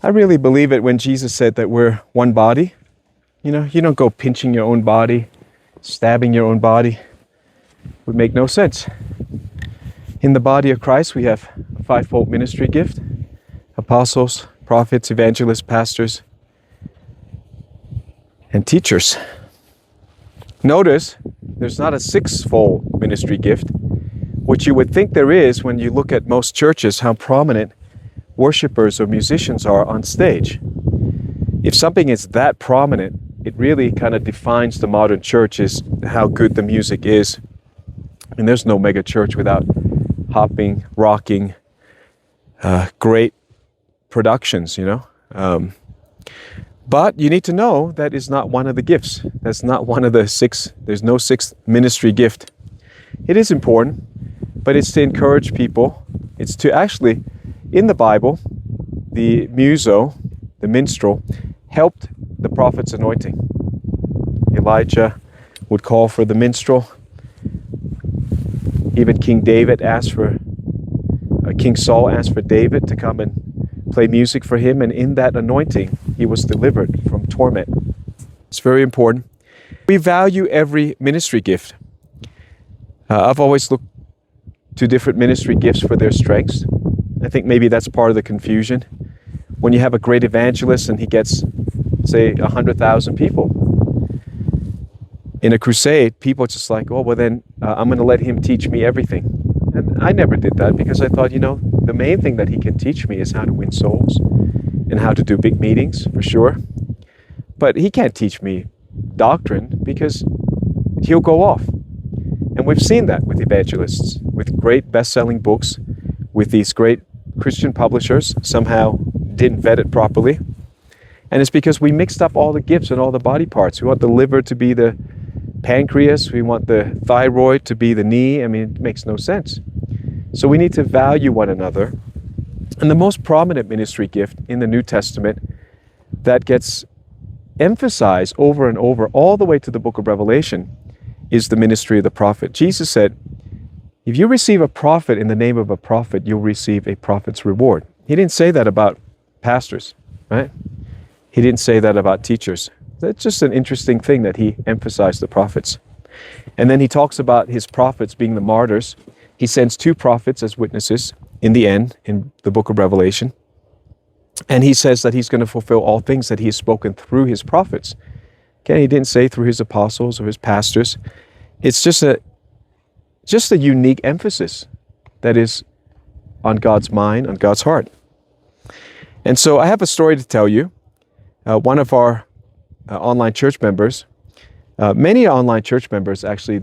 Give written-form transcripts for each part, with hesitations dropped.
I really believe it when Jesus said that we're one body. You know, you don't go pinching your own body, stabbing your own body. It would make no sense. In the body of Christ, we have a fivefold ministry gift: apostles, prophets, evangelists, pastors, and teachers. Notice there's not a sixfold ministry gift, which you would think there is when you look at most churches, how prominent worshipers or musicians are on stage. If something is that prominent, it really kind of defines the modern church, is how good the music is. And there's no mega church without hopping, rocking, great productions, you know. But you need to know that is not one of the gifts. That's not one of the six. There's no sixth ministry gift. It is important, but it's to encourage people. It's to actually, in the Bible, the muso, the minstrel, helped the prophet's anointing. Elijah would call for the minstrel. Even King Saul asked for David to come and play music for him, and in that anointing, he was delivered from torment. It's very important. We value every ministry gift. I've always looked to different ministry gifts for their strengths. I think maybe that's part of the confusion. When you have a great evangelist and he gets, say, 100,000 people in a crusade, people are just like, oh, well then I'm going to let him teach me everything. And I never did that, because I thought, you know, the main thing that he can teach me is how to win souls and how to do big meetings, for sure. But he can't teach me doctrine, because he'll go off. And we've seen that with evangelists, with great best-selling books, with these great Christian publishers, somehow didn't vet it properly. And it's because we mixed up all the gifts and all the body parts. We want the liver to be the pancreas, we want the thyroid to be the knee. I mean, it makes no sense. So we need to value one another. And the most prominent ministry gift in the New Testament that gets emphasized over and over all the way to the book of Revelation is the ministry of the prophet. Jesus said, if you receive a prophet in the name of a prophet, you'll receive a prophet's reward. He didn't say that about pastors, right? He didn't say that about teachers. That's just an interesting thing that he emphasized the prophets. And then he talks about his prophets being the martyrs. He sends 2 prophets as witnesses in the end, in the book of Revelation. And he says that he's going to fulfill all things that he has spoken through his prophets. Okay, he didn't say through his apostles or his pastors. It's just a unique emphasis that is on God's mind, on God's heart. And so I have a story to tell you. One of our online church members, many online church members actually,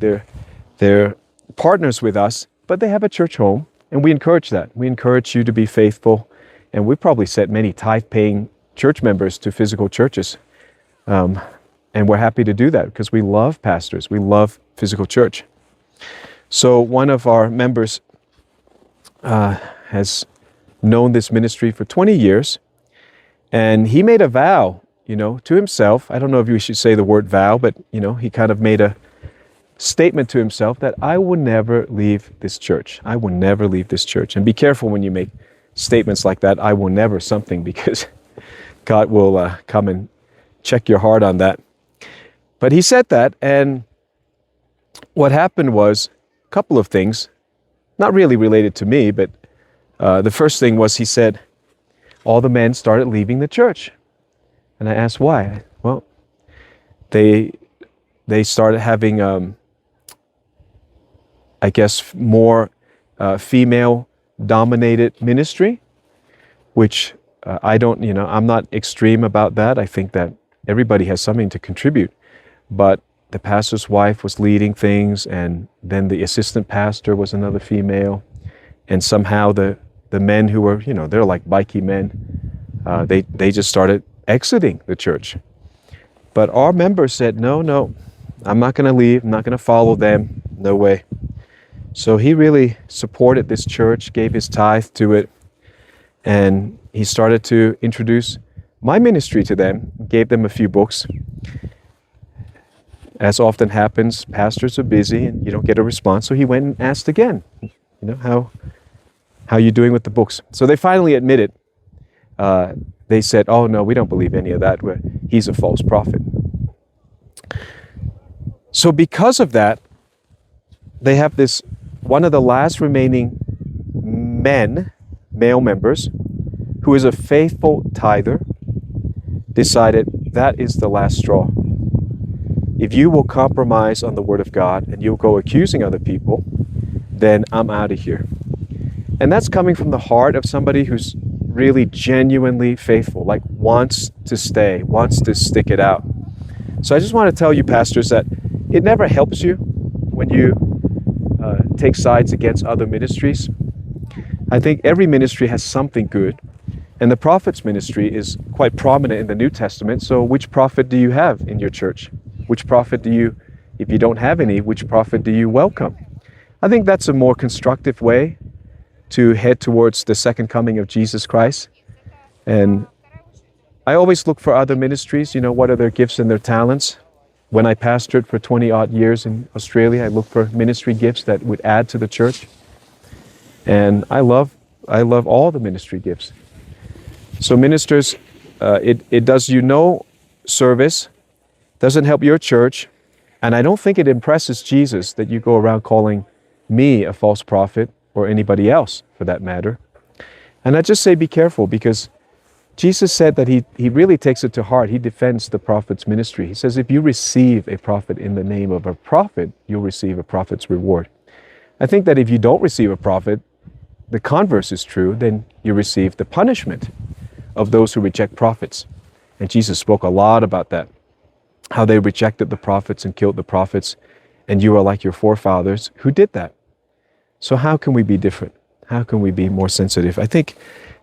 they're partners with us, but they have a church home, and we encourage that. We encourage you to be faithful, and we probably sent many tithe-paying church members to physical churches. And we're happy to do that because we love pastors. We love physical church. So one of our members has known this ministry for 20 years, and he made a vow, you know, to himself. I don't know if we should say the word vow, but, you know, he kind of made a statement to himself that I will never leave this church. I will never leave this church. And be careful when you make statements like that, I will never something, because God will come and check your heart on that. But he said that, and what happened was a couple of things, not really related to me, but the first thing was he said all the men started leaving the church. And I asked why. Well, they started having, I guess, more female-dominated ministry, which I'm not extreme about that. I think that everybody has something to contribute. But the pastor's wife was leading things, and then the assistant pastor was another female. And somehow the men who were, they're like bikey men, they just started exiting the church. But our members said, no, I'm not going to leave. I'm not going to follow them. No way. So he really supported this church, gave his tithe to it, and he started to introduce my ministry to them, gave them a few books. As often happens, pastors are busy and you don't get a response. So he went and asked again, how are you doing with the books? So they finally admitted that they said, oh no, we don't believe any of that. He's a false prophet. So because of that, they have this, one of the last remaining male members, who is a faithful tither, decided that is the last straw. If you will compromise on the Word of God and you'll go accusing other people, then I'm out of here. And that's coming from the heart of somebody who's really genuinely faithful, like wants to stay, wants to stick it out. So I just want to tell you, pastors, that it never helps you when you take sides against other ministries. I think every ministry has something good, and the prophet's ministry is quite prominent in the New Testament. So which prophet do you have in your church? Which prophet do you, if you don't have any, which prophet do you welcome? I think that's a more constructive way to head towards the second coming of Jesus Christ. And I always look for other ministries, what are their gifts and their talents. When I pastored for 20 odd years in Australia, I looked for ministry gifts that would add to the church. And I love all the ministry gifts. So ministers, it does you no service, doesn't help your church, and I don't think it impresses Jesus that you go around calling me a false prophet, or anybody else for that matter. And I just say be careful, because Jesus said that he really takes it to heart. He defends the prophet's ministry. He says, if you receive a prophet in the name of a prophet, you'll receive a prophet's reward. I think that if you don't receive a prophet, the converse is true, then you receive the punishment of those who reject prophets. And Jesus spoke a lot about that, how they rejected the prophets and killed the prophets, and you are like your forefathers who did that. So how can we be different? How can we be more sensitive? I think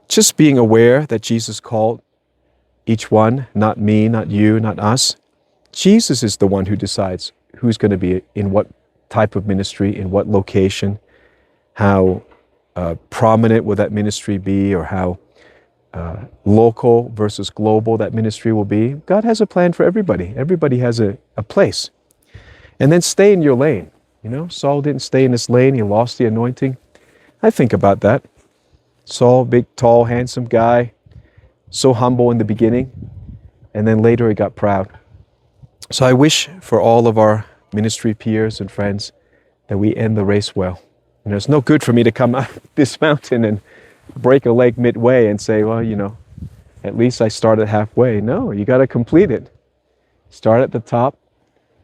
just being aware that Jesus called each one, not me, not you, not us. Jesus is the one who decides who's going to be in what type of ministry, in what location, how prominent will that ministry be, or how local versus global that ministry will be. God has a plan for everybody. Everybody has a place. And then stay in your lane. Saul didn't stay in his lane. He lost the anointing. I think about that. Saul, big, tall, handsome guy, so humble in the beginning, and then later he got proud. So I wish for all of our ministry peers and friends that we end the race well. It's no good for me to come up this mountain and break a leg midway and say, well, at least I started halfway. No, you got to complete it. Start at the top.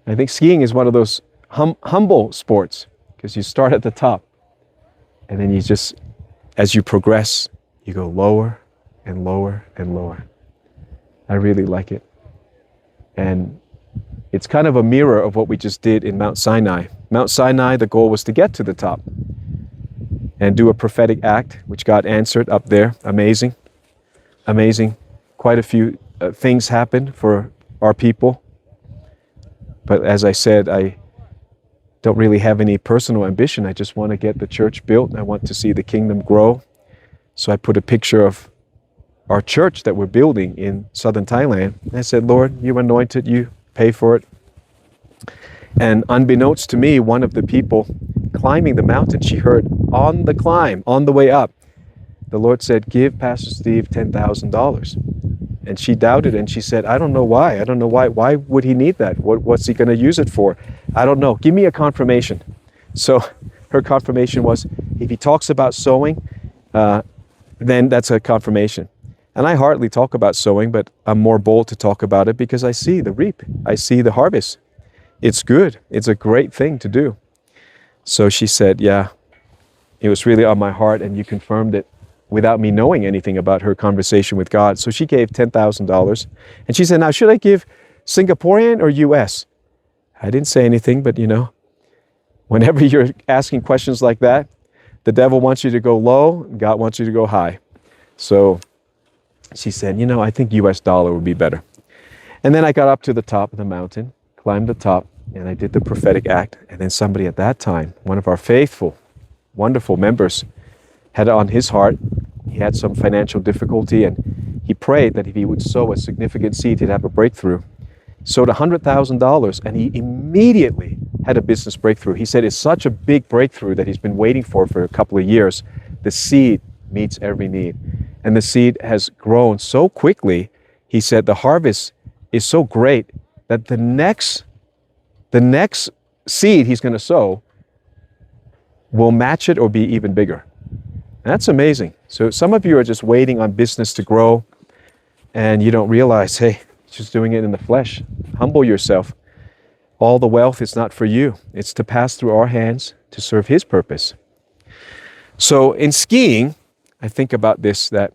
I think skiing is one of those humble sports, because you start at the top and then you just, as you progress, you go lower and lower and lower. I really like it. And it's kind of a mirror of what we just did in Mount Sinai. Mount Sinai, the goal was to get to the top and do a prophetic act, which God answered up there. Amazing. Amazing. Quite a few things happened for our people. But as I said, I don't really have any personal ambition. I just want to get the church built. I want to see the kingdom grow. So I put a picture of our church that we're building in southern Thailand. And I said, Lord, you anointed, you pay for it. And unbeknownst to me, one of the people climbing the mountain, she heard on the climb, on the way up, the Lord said, give Pastor Steve $10,000. And she doubted, and she said, I don't know why. I don't know why. Why would he need that? What's he going to use it for? I don't know. Give me a confirmation. So her confirmation was, if he talks about sowing, then that's a confirmation. And I hardly talk about sowing, but I'm more bold to talk about it because I see the reap. I see the harvest. It's good. It's a great thing to do. So she said, yeah, it was really on my heart, and you confirmed it without me knowing anything about her conversation with God. So she gave $10,000. And she said, now, should I give Singaporean or US? I didn't say anything, but whenever you're asking questions like that, the devil wants you to go low, God wants you to go high. So she said, I think US dollar would be better. And then I got up to the top of the mountain, climbed the top, and I did the prophetic act. And then somebody at that time, one of our faithful, wonderful members, had it on his heart. He had some financial difficulty, and he prayed that if he would sow a significant seed, he'd have a breakthrough. Sowed $100,000, and he immediately had a business breakthrough. He said it's such a big breakthrough that he's been waiting for a couple of years. The seed meets every need. and the seed has grown so quickly. He said the harvest is so great that the next seed he's going to sow will match it or be even bigger. And that's amazing. So some of you are just waiting on business to grow, and you don't realize, hey, just doing it in the flesh. Humble yourself. All the wealth is not for you. It's to pass through our hands to serve His purpose. So in skiing, I think about this, that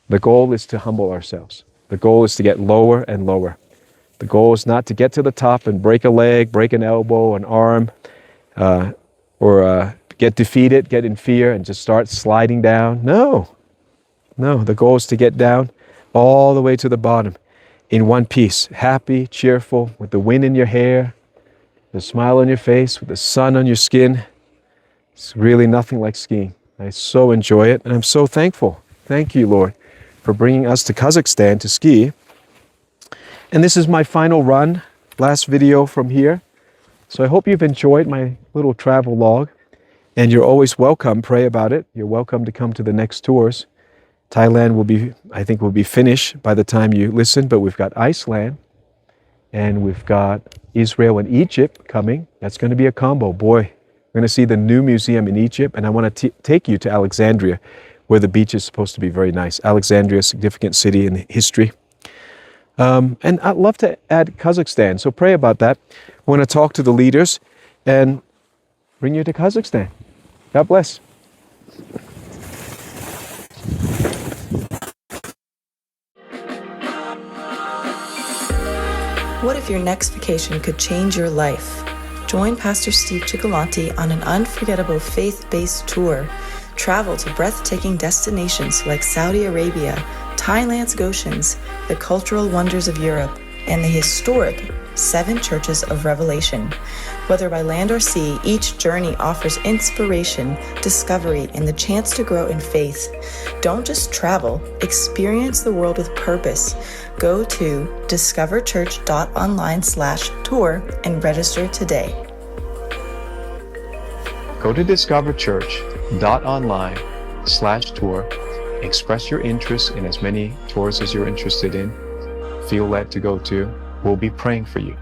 the goal is to humble ourselves. The goal is to get lower and lower. The goal is not to get to the top and break a leg, break an elbow, an arm, or get defeated, get in fear, and just start sliding down. No, the goal is to get down all the way to the bottom in one piece, happy, cheerful, with the wind in your hair, the smile on your face, with the sun on your skin. It's really nothing like skiing. I so enjoy it, and I'm so thankful. Thank you, Lord, for bringing us to Kazakhstan to ski. And this is my final run, last video from here. So I hope you've enjoyed my little travel log, and you're always welcome. Pray about it. You're welcome to come to the next tours. Thailand will be finished by the time you listen, but we've got Iceland, and we've got Israel and Egypt coming. That's going to be a combo. Boy, we're going to see the new museum in Egypt, and I want to take you to Alexandria, where the beach is supposed to be very nice. Alexandria, a significant city in history. And I'd love to add Kazakhstan, so pray about that. I want to talk to the leaders and bring you to Kazakhstan. God bless. What if your next vacation could change your life? Join Pastor Steve Cioccolani on an unforgettable faith-based tour. Travel to breathtaking destinations like Saudi Arabia, Thailand's Goshens, the cultural wonders of Europe, and the historic 7 Churches of Revelation. Whether by land or sea, each journey offers inspiration, discovery, and the chance to grow in faith. Don't just travel, experience the world with purpose. Go to discoverchurch.online/tour and register today. Go to discoverchurch.online/tour. Express your interest in as many tours as you're interested in. Feel led to go to. We'll be praying for you.